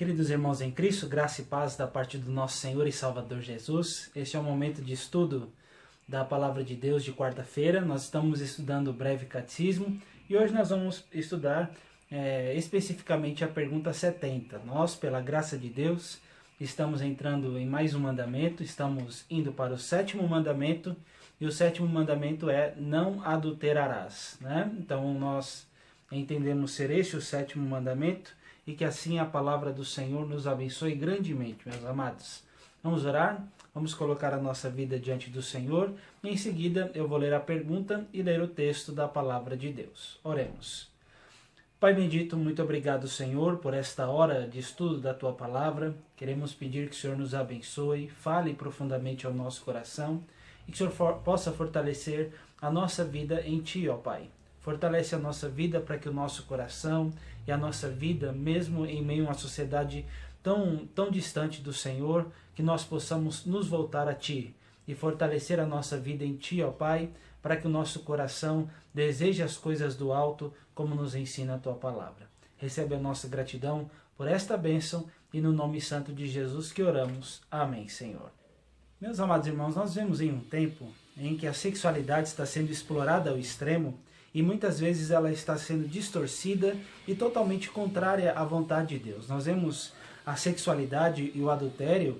Queridos irmãos em Cristo, graça e paz da parte do nosso Senhor e Salvador Jesus. Este é o momento de estudo da Palavra de Deus de quarta-feira. Nós estamos estudando o breve catecismo e hoje nós vamos estudar especificamente a pergunta 70. Nós, pela graça de Deus, estamos entrando em mais um mandamento, estamos indo para o sétimo mandamento e o sétimo mandamento é não adulterarás, né? Então nós entendemos ser este o sétimo mandamento e que assim a palavra do Senhor nos abençoe grandemente, meus amados. Vamos orar? Vamos colocar a nossa vida diante do Senhor e em seguida eu vou ler a pergunta e ler o texto da palavra de Deus. Oremos. Pai bendito, muito obrigado, Senhor, por esta hora de estudo da Tua Palavra. Queremos pedir que o Senhor nos abençoe, fale profundamente ao nosso coração e que o Senhor possa fortalecer a nossa vida em Ti, ó Pai. Fortalece a nossa vida para que o nosso coração e a nossa vida, mesmo em meio a uma sociedade tão distante do Senhor, que nós possamos nos voltar a Ti e fortalecer a nossa vida em Ti, ó Pai, para que o nosso coração deseje as coisas do alto, como nos ensina a Tua Palavra. Recebe a nossa gratidão por esta bênção e no nome santo de Jesus que oramos. Amém, Senhor. Meus amados irmãos, nós vivemos em um tempo em que a sexualidade está sendo explorada ao extremo e muitas vezes ela está sendo distorcida e totalmente contrária à vontade de Deus. Nós vemos a sexualidade e o adultério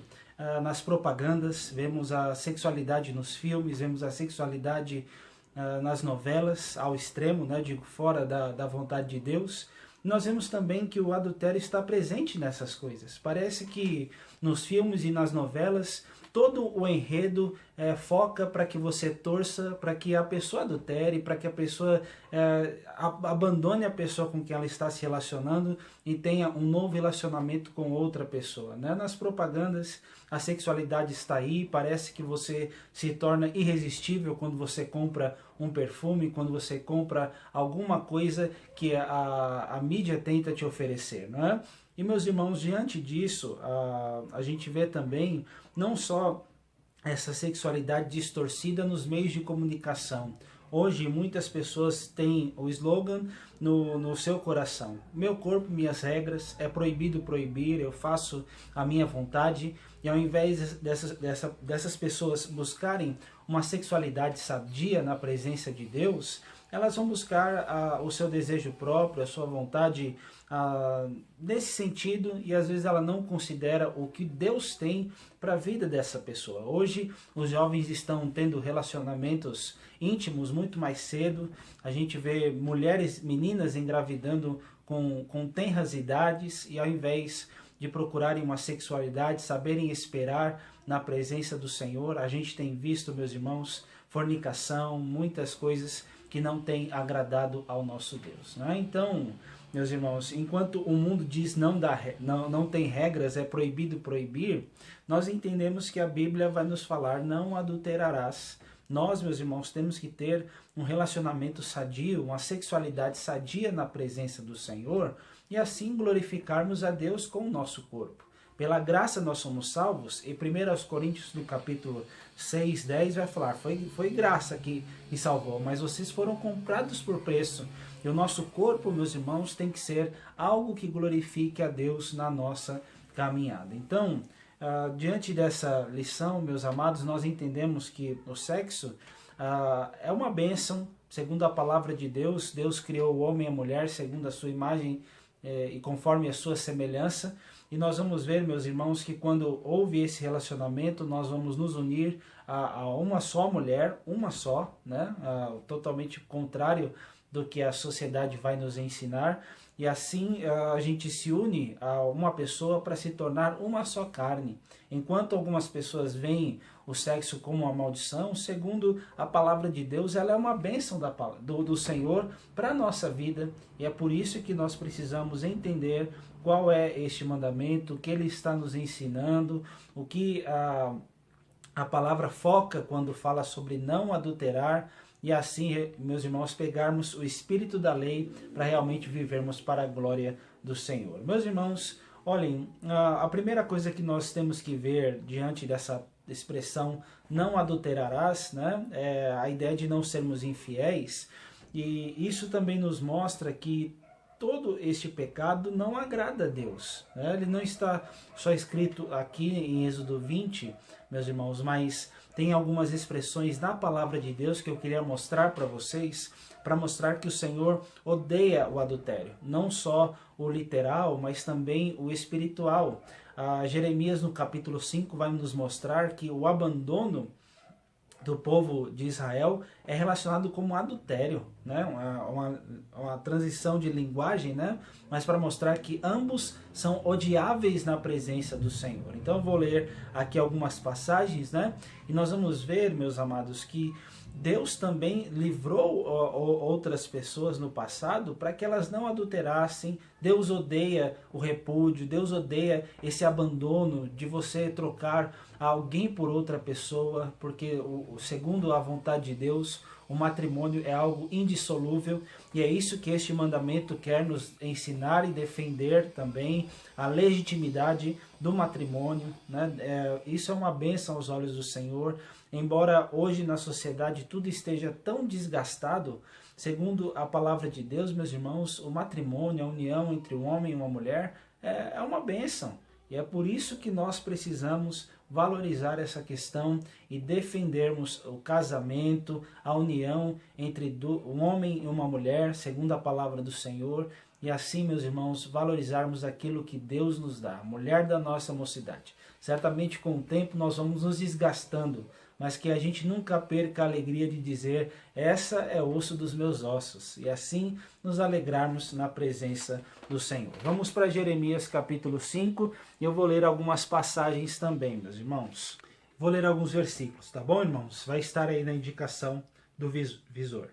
nas propagandas, vemos a sexualidade nos filmes, vemos a sexualidade nas novelas ao extremo, né, digo, fora da vontade de Deus. Nós vemos também que o adultério está presente nessas coisas. Parece que nos filmes e nas novelas todo o enredo foca para que você torça, para que a pessoa adultere, para que a pessoa abandone a pessoa com quem ela está se relacionando e tenha um novo relacionamento com outra pessoa, né? Nas propagandas, a sexualidade está aí, parece que você se torna irresistível quando você compra um perfume, quando você compra alguma coisa que a mídia tenta te oferecer, não é? E meus irmãos, diante disso, a gente vê também não só essa sexualidade distorcida nos meios de comunicação. Hoje muitas pessoas têm o slogan no seu coração: meu corpo, minhas regras, é proibido proibir, eu faço a minha vontade. E ao invés dessas pessoas buscarem uma sexualidade sadia na presença de Deus, elas vão buscar o seu desejo próprio, a sua vontade nesse sentido, e às vezes ela não considera o que Deus tem para a vida dessa pessoa. Hoje os jovens estão tendo relacionamentos íntimos muito mais cedo, a gente vê mulheres, meninas engravidando com tenras idades, e ao invés de procurarem uma sexualidade, saberem esperar na presença do Senhor, a gente tem visto, meus irmãos, fornicação, muitas coisas que não têm agradado ao nosso Deus, né? Então, meus irmãos, enquanto o mundo diz não tem regras, é proibido proibir, nós entendemos que a Bíblia vai nos falar não adulterarás. Nós, meus irmãos, temos que ter um relacionamento sadio, uma sexualidade sadia na presença do Senhor e assim glorificarmos a Deus com o nosso corpo. Pela graça nós somos salvos, e 1 Coríntios no capítulo 6, 10 vai falar, foi graça que me salvou, mas vocês foram comprados por preço. E o nosso corpo, meus irmãos, tem que ser algo que glorifique a Deus na nossa caminhada. Então, diante dessa lição, meus amados, nós entendemos que o sexo é uma bênção, segundo a palavra de Deus. Deus criou o homem e a mulher segundo a sua imagem e conforme a sua semelhança. E nós vamos ver, meus irmãos, que quando houve esse relacionamento, nós vamos nos unir a uma só mulher, uma só, né? Totalmente contrário do que a sociedade vai nos ensinar. E assim a gente se une a uma pessoa para se tornar uma só carne. Enquanto algumas pessoas veem o sexo como uma maldição, segundo a palavra de Deus, ela é uma bênção do Senhor para a nossa vida. E é por isso que nós precisamos entender qual é este mandamento, o que ele está nos ensinando, o que a palavra foca quando fala sobre não adulterar, e assim, meus irmãos, pegarmos o espírito da lei para realmente vivermos para a glória do Senhor. Meus irmãos, olhem, a primeira coisa que nós temos que ver diante dessa expressão não adulterarás, né, é a ideia de não sermos infiéis, e isso também nos mostra que todo este pecado não agrada a Deus, né? Ele não está só escrito aqui em Êxodo 20, meus irmãos, mas tem algumas expressões na palavra de Deus que eu queria mostrar para vocês, para mostrar que o Senhor odeia o adultério, não só o literal, mas também o espiritual. Jeremias, no capítulo 5, vai nos mostrar que o abandono do povo de Israel é relacionado como adultério, né? Uma transição de linguagem, né? Mas para mostrar que ambos são odiáveis na presença do Senhor. Então eu vou ler aqui algumas passagens, né? E nós vamos ver, meus amados, que Deus também livrou outras pessoas no passado para que elas não adulterassem. Deus odeia o repúdio, Deus odeia esse abandono de você trocar alguém por outra pessoa, porque segundo a vontade de Deus, o matrimônio é algo indissolúvel, e é isso que este mandamento quer nos ensinar e defender também, a legitimidade do matrimônio, né? Isso é uma bênção aos olhos do Senhor. Embora hoje na sociedade tudo esteja tão desgastado, segundo a palavra de Deus, meus irmãos, o matrimônio, a união entre um homem e uma mulher é uma bênção. E é por isso que nós precisamos valorizar essa questão e defendermos o casamento, a união entre um homem e uma mulher, segundo a palavra do Senhor. E assim, meus irmãos, valorizarmos aquilo que Deus nos dá, a mulher da nossa mocidade. Certamente com o tempo nós vamos nos desgastando, mas que a gente nunca perca a alegria de dizer: essa é o osso dos meus ossos, e assim nos alegrarmos na presença do Senhor. Vamos para Jeremias capítulo 5, e eu vou ler algumas passagens também, meus irmãos. Vou ler alguns versículos, tá bom, irmãos? Vai estar aí na indicação do visor.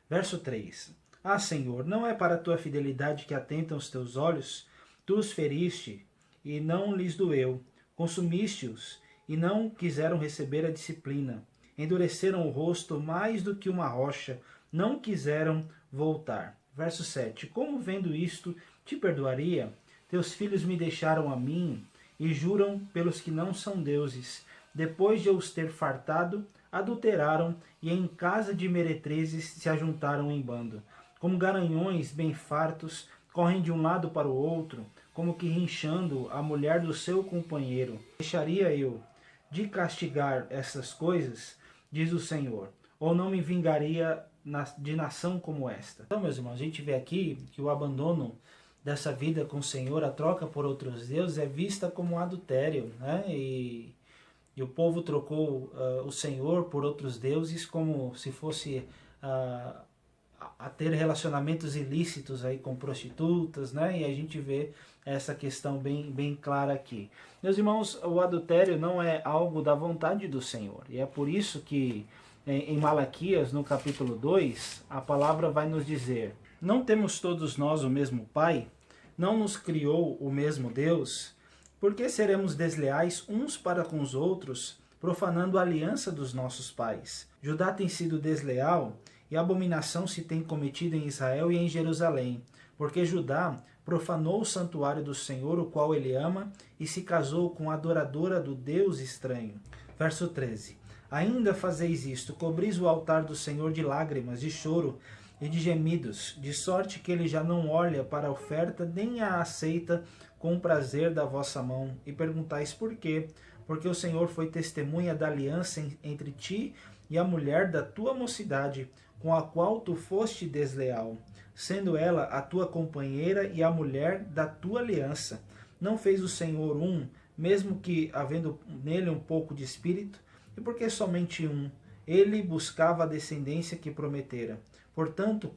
Verso 3. Ah, Senhor, não é para a tua fidelidade que atentam os teus olhos? Tu os feriste, e não lhes doeu. Consumiste-os, e não quiseram receber a disciplina. Endureceram o rosto mais do que uma rocha, não quiseram voltar. Verso 7. Como vendo isto, te perdoaria? Teus filhos me deixaram a mim, e juram pelos que não são deuses. Depois de eu os ter fartado, adulteraram, e em casa de meretrizes se ajuntaram em bando. Como garanhões bem fartos, correm de um lado para o outro, como que rinchando a mulher do seu companheiro. Deixaria eu de castigar essas coisas, diz o Senhor, ou não me vingaria de nação como esta? Então, meus irmãos, a gente vê aqui que o abandono dessa vida com o Senhor, a troca por outros deuses, é vista como um adultério, né? E o povo trocou o Senhor por outros deuses como se fosse a ter relacionamentos ilícitos aí com prostitutas, né? E a gente vê essa questão bem clara aqui. Meus irmãos, o adultério não é algo da vontade do Senhor. E é por isso que em Malaquias, no capítulo 2, a palavra vai nos dizer: não temos todos nós o mesmo Pai? Não nos criou o mesmo Deus? Por que seremos desleais uns para com os outros, profanando a aliança dos nossos pais? Judá tem sido desleal, e abominação se tem cometido em Israel e em Jerusalém, porque Judá profanou o santuário do Senhor, o qual ele ama, e se casou com a adoradora do Deus estranho. Verso 13. Ainda fazeis isto, cobris o altar do Senhor de lágrimas, de choro e de gemidos, de sorte que ele já não olha para a oferta, nem a aceita com o prazer da vossa mão. E perguntais por quê? Porque o Senhor foi testemunha da aliança entre ti e a mulher da tua mocidade, com a qual tu foste desleal, sendo ela a tua companheira e a mulher da tua aliança. Não fez o Senhor um, mesmo que havendo nele um pouco de espírito? E porque somente um? Ele buscava a descendência que prometera. Portanto,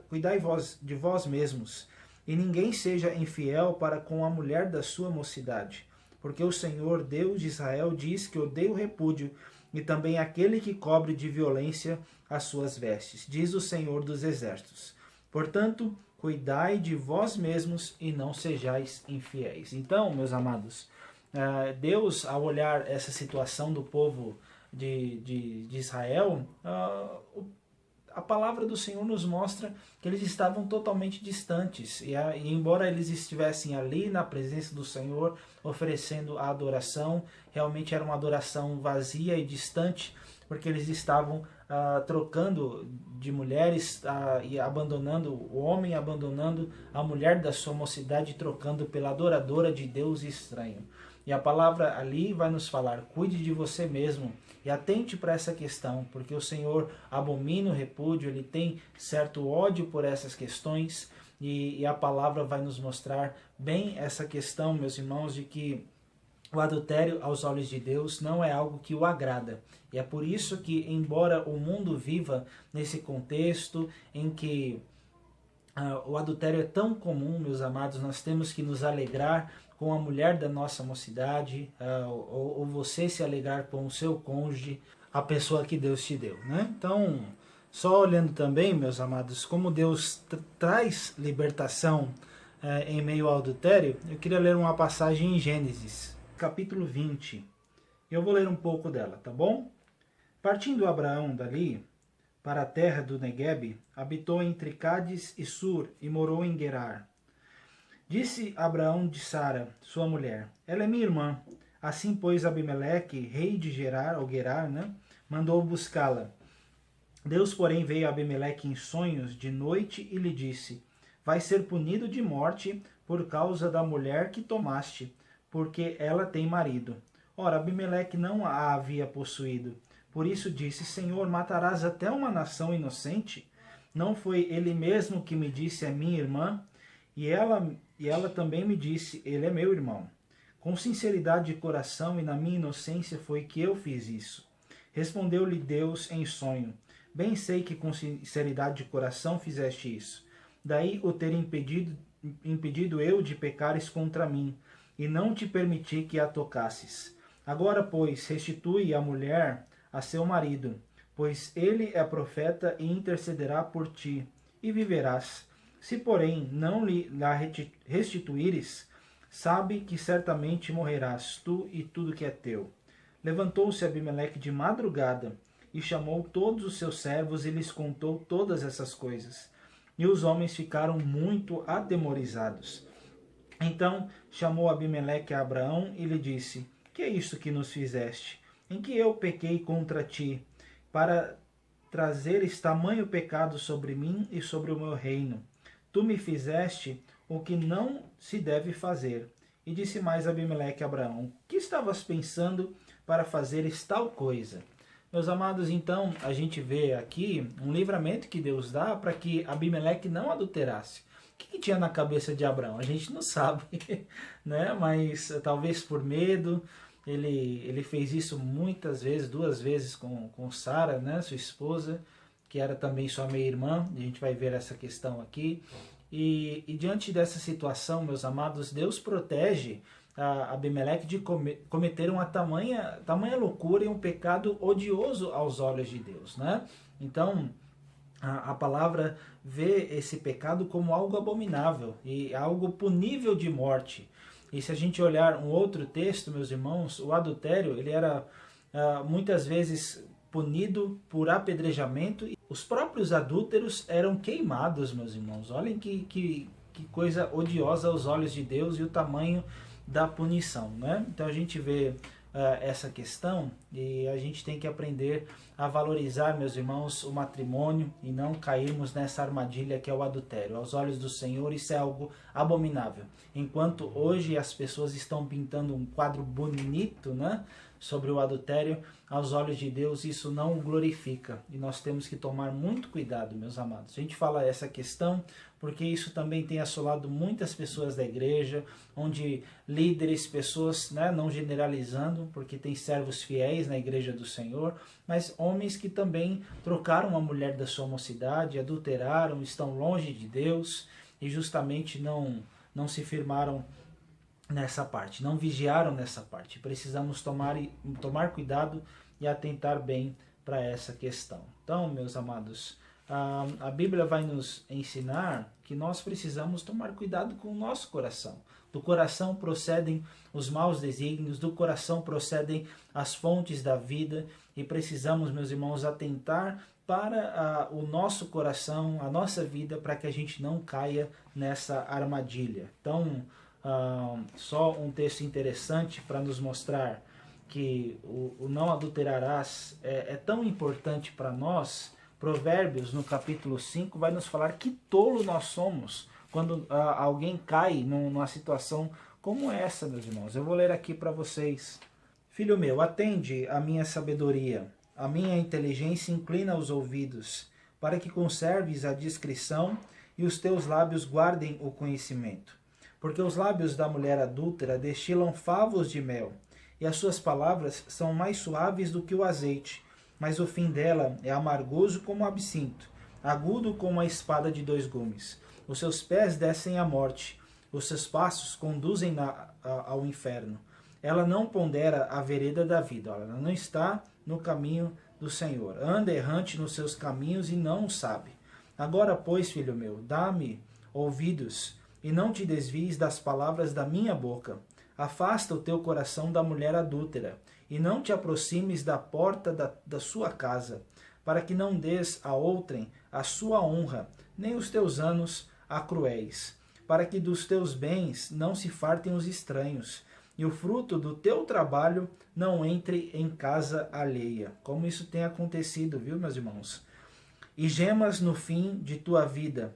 cuidai de vós mesmos, e ninguém seja infiel para com a mulher da sua mocidade. Porque o Senhor, Deus de Israel, diz que odeia o repúdio, e também aquele que cobre de violência as suas vestes, diz o Senhor dos Exércitos. Portanto, cuidai de vós mesmos e não sejais infiéis. Então, meus amados, Deus, ao olhar essa situação do povo de Israel, a palavra do Senhor nos mostra que eles estavam totalmente distantes. E embora eles estivessem ali na presença do Senhor, oferecendo a adoração, realmente era uma adoração vazia e distante, porque eles estavam trocando de mulheres e abandonando o homem, abandonando a mulher da sua mocidade, trocando pela adoradora de Deus estranho. E a palavra ali vai nos falar: cuide de você mesmo e atente para essa questão, porque o Senhor abomina o repúdio, ele tem certo ódio por essas questões, e a palavra vai nos mostrar bem essa questão, meus irmãos, de que o adultério aos olhos de Deus não é algo que o agrada. E é por isso que, embora o mundo viva nesse contexto em que o adultério é tão comum, meus amados, nós temos que nos alegrar com a mulher da nossa mocidade, ou você se alegrar com o seu cônjuge, a pessoa que Deus te deu, né? Então, só olhando também, meus amados, como Deus traz libertação em meio ao adultério, eu queria ler uma passagem em Gênesis, capítulo 20. Eu vou ler um pouco dela, tá bom? Partindo Abraão dali, para a terra do Neguebe, habitou entre Cádiz e Sur e morou em Gerar. Disse Abraão de Sara, sua mulher: ela é minha irmã. Assim, pois, Abimeleque, rei de Gerar, ou Gerar, né, mandou buscá-la. Deus, porém, veio a Abimeleque em sonhos de noite e lhe disse: vai ser punido de morte por causa da mulher que tomaste, porque ela tem marido. Ora, Abimeleque não a havia possuído. Por isso disse: Senhor, matarás até uma nação inocente? Não foi ele mesmo que me disse: é minha irmã? E ela também me disse: ele é meu irmão. Com sinceridade de coração e na minha inocência foi que eu fiz isso. Respondeu-lhe Deus em sonho: bem sei que com sinceridade de coração fizeste isso. Daí o ter impedido eu de pecares contra mim, e não te permiti que a tocasses. Agora, pois, restitui a mulher a seu marido, pois ele é profeta e intercederá por ti, e viverás. Se, porém, não lhe restituíres, sabe que certamente morrerás, tu e tudo que é teu. Levantou-se Abimeleque de madrugada, e chamou todos os seus servos, e lhes contou todas essas coisas. E os homens ficaram muito atemorizados. Então chamou Abimeleque a Abraão e lhe disse: que é isto que nos fizeste? Em que eu pequei contra ti, para trazeres tamanho pecado sobre mim e sobre o meu reino? Tu me fizeste o que não se deve fazer. E disse mais Abimeleque a Abraão: que estavas pensando para fazeres tal coisa? Meus amados, então a gente vê aqui um livramento que Deus dá para que Abimeleque não adulterasse. O que tinha na cabeça de Abraão? A gente não sabe, né? Mas talvez por medo, ele fez isso muitas vezes, 2 vezes com Sara, né? Sua esposa, que era também sua meia-irmã. A gente vai ver essa questão aqui. E diante dessa situação, meus amados, Deus protege Abimeleque de cometer uma tamanha loucura e um pecado odioso aos olhos de Deus, né? Então, a palavra vê esse pecado como algo abominável e algo punível de morte. E se a gente olhar um outro texto, meus irmãos, o adultério, ele era muitas vezes punido por apedrejamento. Os próprios adúlteros eram queimados, meus irmãos. Olhem que coisa odiosa aos olhos de Deus e o tamanho da punição, né? Então a gente vê essa questão e a gente tem que aprender a valorizar, meus irmãos, o matrimônio e não cairmos nessa armadilha que é o adultério. Aos olhos do Senhor isso é algo abominável. Enquanto hoje as pessoas estão pintando um quadro bonito, né, sobre o adultério, aos olhos de Deus isso não o glorifica. E nós temos que tomar muito cuidado, meus amados. A gente fala essa questão porque isso também tem assolado muitas pessoas da igreja, onde líderes, pessoas, né, não generalizando, porque tem servos fiéis na igreja do Senhor, mas homens que também trocaram a mulher da sua mocidade, adulteraram, estão longe de Deus e justamente não se firmaram nessa parte, não vigiaram nessa parte. Precisamos tomar cuidado e atentar bem para essa questão. Então, meus amados, a Bíblia vai nos ensinar que nós precisamos tomar cuidado com o nosso coração. Do coração procedem os maus desígnios, do coração procedem as fontes da vida e precisamos, meus irmãos, atentar para o nosso coração, a nossa vida, para que a gente não caia nessa armadilha. Então, só um texto interessante para nos mostrar que o não adulterarás é tão importante para nós. Provérbios, no capítulo 5, vai nos falar que tolo nós somos quando alguém cai numa situação como essa, meus irmãos. Eu vou ler aqui para vocês. Filho meu, atende a minha sabedoria, a minha inteligência inclina os ouvidos, para que conserves a discrição e os teus lábios guardem o conhecimento. Porque os lábios da mulher adúltera destilam favos de mel, e as suas palavras são mais suaves do que o azeite, mas o fim dela é amargoso como o absinto, agudo como a espada de 2 gumes. Os seus pés descem à morte, os seus passos conduzem ao inferno. Ela não pondera a vereda da vida, ela não está no caminho do Senhor. Anda errante nos seus caminhos e não o sabe. Agora, pois, filho meu, dá-me ouvidos e não te desvies das palavras da minha boca. Afasta o teu coração da mulher adúltera e não te aproximes da porta da sua casa, para que não des a outrem a sua honra, nem os teus anos a cruéis, para que dos teus bens não se fartem os estranhos, e o fruto do teu trabalho não entre em casa alheia. Como isso tem acontecido, viu, meus irmãos? E gemas no fim de tua vida,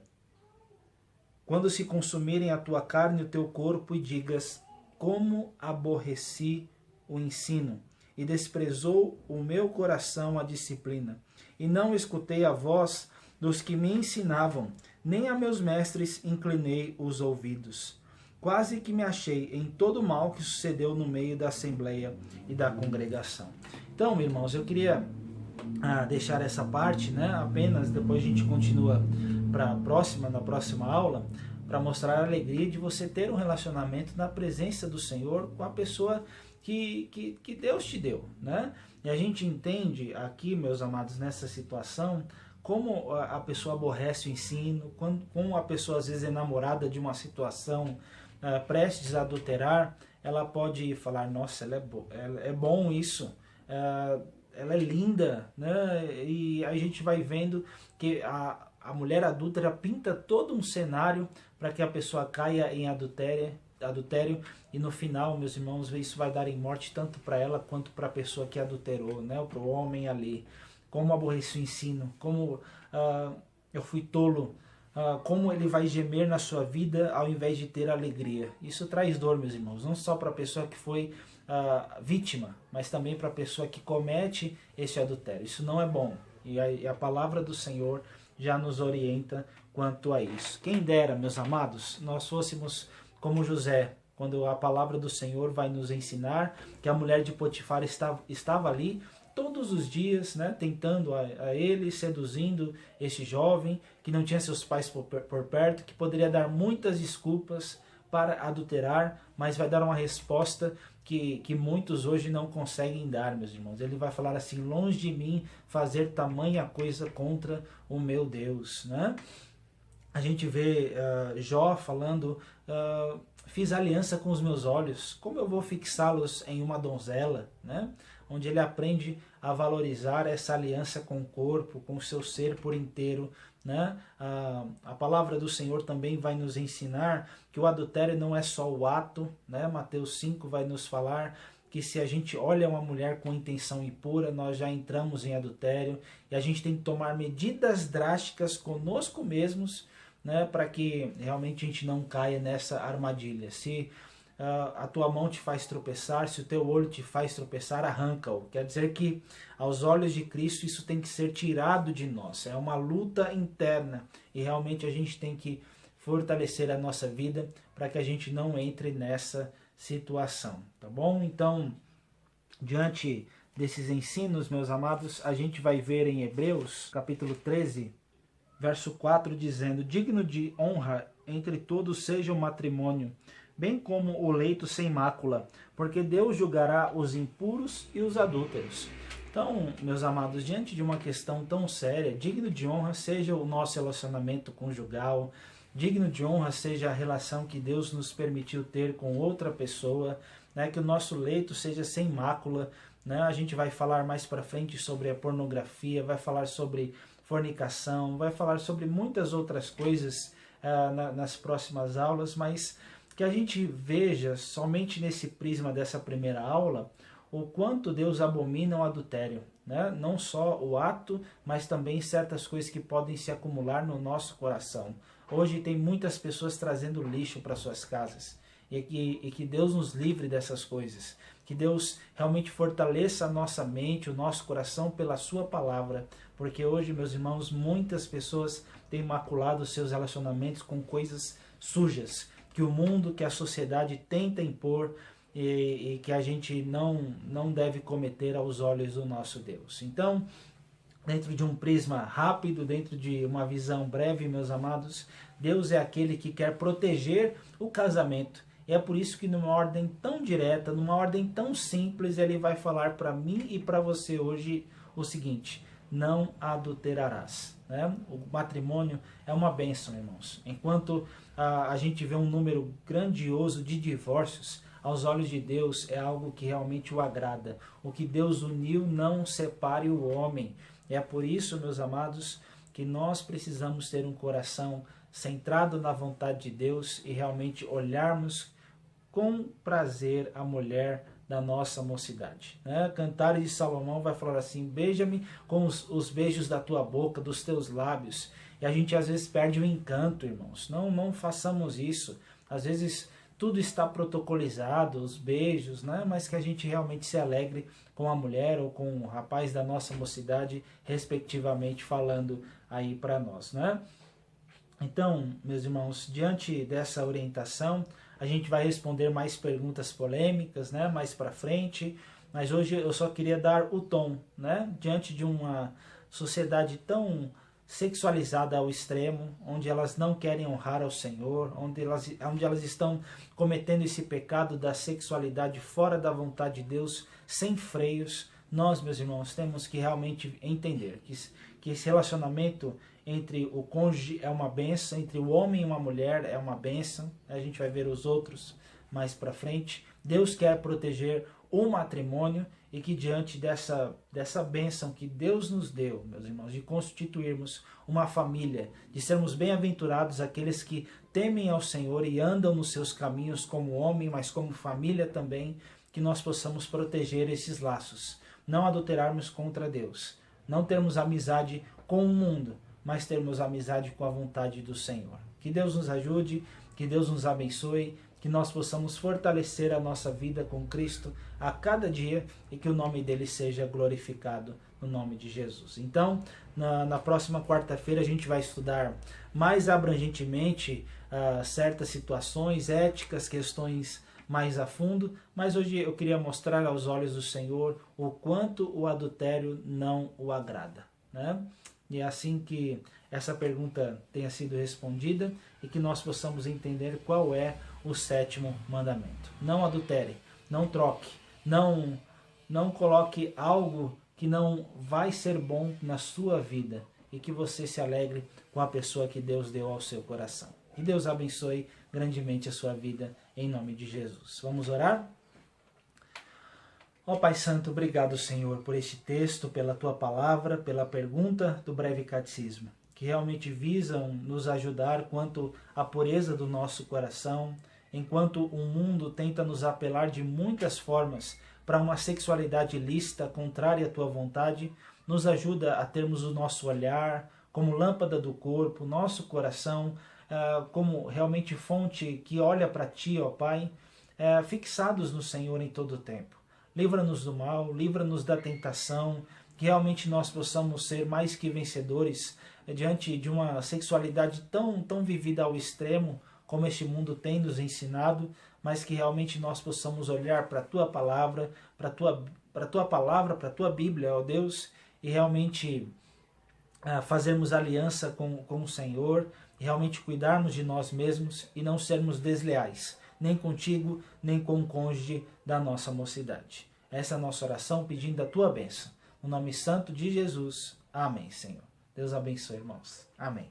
quando se consumirem a tua carne e o teu corpo, e digas, como aborreci o ensino, e desprezou o meu coração a disciplina, e não escutei a voz dos que me ensinavam, nem a meus mestres inclinei os ouvidos. Quase que me achei em todo o mal que sucedeu no meio da assembleia e da congregação. Então, irmãos, eu queria deixar essa parte, né? Apenas depois a gente continua na próxima aula, para mostrar a alegria de você ter um relacionamento na presença do Senhor com a pessoa que Deus te deu, né? E a gente entende aqui, meus amados, nessa situação, como a pessoa aborrece o ensino, como a pessoa às vezes é namorada de uma situação prestes a adulterar, ela pode falar, nossa, é bom isso, ela é linda, né? E a gente vai vendo que a mulher adúltera pinta todo um cenário para que a pessoa caia em adultério, e no final, meus irmãos, isso vai dar em morte tanto para ela quanto para a pessoa que adulterou, né? Para o homem ali. Como aborreci o ensino, como eu fui tolo, como ele vai gemer na sua vida ao invés de ter alegria. Isso traz dor, meus irmãos, não só para a pessoa que foi vítima, mas também para a pessoa que comete esse adultério. Isso não é bom, e a palavra do Senhor já nos orienta quanto a isso. Quem dera, meus amados, nós fôssemos como José, quando a palavra do Senhor vai nos ensinar que a mulher de Potifar estava ali todos os dias, né, tentando a ele, seduzindo esse jovem que não tinha seus pais por perto, que poderia dar muitas desculpas para adulterar, mas vai dar uma resposta que muitos hoje não conseguem dar, meus irmãos. Ele vai falar assim, longe de mim fazer tamanha coisa contra o meu Deus, né? A gente vê Jó falando, fiz aliança com os meus olhos, como eu vou fixá-los em uma donzela, né? Onde ele aprende a valorizar essa aliança com o corpo, com o seu ser por inteiro, né? A palavra do Senhor também vai nos ensinar que o adultério não é só o ato, né? Mateus 5 vai nos falar que se a gente olha uma mulher com intenção impura, nós já entramos em adultério, e a gente tem que tomar medidas drásticas conosco mesmos, né? Para que realmente a gente não caia nessa armadilha. Se a tua mão te faz tropeçar, se o teu olho te faz tropeçar, arranca-o. Quer dizer que aos olhos de Cristo isso tem que ser tirado de nós. É uma luta interna, e realmente a gente tem que fortalecer a nossa vida para que a gente não entre nessa situação, tá bom? Então, diante desses ensinos, meus amados, a gente vai ver em Hebreus, capítulo 13, verso 4, dizendo, digno de honra entre todos seja o matrimônio, bem como o leito sem mácula, porque Deus julgará os impuros e os adúlteros. Então, meus amados, diante de uma questão tão séria, digno de honra seja o nosso relacionamento conjugal, digno de honra seja a relação que Deus nos permitiu ter com outra pessoa, né? Que o nosso leito seja sem mácula, né? A gente vai falar mais para frente sobre a pornografia, vai falar sobre fornicação, vai falar sobre muitas outras coisas nas próximas aulas, mas que a gente veja somente nesse prisma dessa primeira aula o quanto Deus abomina o adultério, né? Não só o ato, mas também certas coisas que podem se acumular no nosso coração. Hoje tem muitas pessoas trazendo lixo para suas casas, e que Deus nos livre dessas coisas, que Deus realmente fortaleça a nossa mente, o nosso coração pela sua palavra, porque hoje, meus irmãos, muitas pessoas têm maculado seus relacionamentos com coisas sujas, que o mundo, que a sociedade tenta impor, e que a gente não deve cometer aos olhos do nosso Deus. Então, dentro de um prisma rápido, dentro de uma visão breve, meus amados, Deus é aquele que quer proteger o casamento. E é por isso que numa ordem tão direta, numa ordem tão simples, ele vai falar para mim e para você hoje o seguinte: não adulterarás. Né? O matrimônio é uma bênção, irmãos. Enquanto a gente vê um número grandioso de divórcios, aos olhos de Deus é algo que realmente o agrada. O que Deus uniu, não separe o homem. É por isso, meus amados, que nós precisamos ter um coração centrado na vontade de Deus e realmente olharmos com prazer a mulher da nossa mocidade. Né? Cantares de Salomão vai falar assim: beija-me com os beijos da tua boca, dos teus lábios. E a gente às vezes perde o encanto, irmãos. Não façamos isso. Às vezes tudo está protocolizado, os beijos, né? Mas que a gente realmente se alegre com a mulher ou com o rapaz da nossa mocidade, respectivamente, falando aí para nós, né? Então, meus irmãos, diante dessa orientação, a gente vai responder mais perguntas polêmicas, né? Mais para frente, mas hoje eu só queria dar o tom, né? Diante de uma sociedade tão sexualizada ao extremo, onde elas não querem honrar ao Senhor, onde elas estão cometendo esse pecado da sexualidade fora da vontade de Deus, sem freios. Nós, meus irmãos, temos que realmente entender que esse relacionamento entre o cônjuge é uma bênção, entre o homem e uma mulher é uma bênção. A gente vai ver os outros mais para frente. Deus quer proteger o matrimônio, e que diante dessa bênção que Deus nos deu, meus irmãos, de constituirmos uma família, de sermos bem-aventurados aqueles que temem ao Senhor e andam nos seus caminhos como homem, mas como família também, que nós possamos proteger esses laços, não adulterarmos contra Deus, não termos amizade com o mundo, mas termos amizade com a vontade do Senhor. Que Deus nos ajude, que Deus nos abençoe, que nós possamos fortalecer a nossa vida com Cristo a cada dia e que o nome dele seja glorificado no nome de Jesus. Então, na próxima quarta-feira a gente vai estudar mais abrangentemente certas situações éticas, questões mais a fundo, mas hoje eu queria mostrar aos olhos do Senhor o quanto o adultério não o agrada, né? E é assim que essa pergunta tenha sido respondida e que nós possamos entender qual é o sétimo mandamento. Não adultere, não troque, não coloque algo que não vai ser bom na sua vida e que você se alegre com a pessoa que Deus deu ao seu coração. Que Deus abençoe grandemente a sua vida em nome de Jesus. Vamos orar? Ó Pai Santo, obrigado, Senhor, por este texto, pela Tua palavra, pela pergunta do breve catecismo, que realmente visam nos ajudar quanto à pureza do nosso coração, enquanto o mundo tenta nos apelar de muitas formas para uma sexualidade ilícita, contrária à Tua vontade, nos ajuda a termos o nosso olhar como lâmpada do corpo, nosso coração como realmente fonte que olha para Ti, ó Pai, fixados no Senhor em todo o tempo. Livra-nos do mal, livra-nos da tentação, que realmente nós possamos ser mais que vencedores diante de uma sexualidade tão vivida ao extremo, como este mundo tem nos ensinado, mas que realmente nós possamos olhar para a Tua palavra, para a Tua Bíblia, ó Deus, e realmente fazermos aliança com o Senhor, e realmente cuidarmos de nós mesmos e não sermos desleais, nem contigo, nem com o cônjuge da nossa mocidade. Essa é a nossa oração pedindo a Tua bênção. No nome santo de Jesus. Amém, Senhor. Deus abençoe, irmãos. Amém.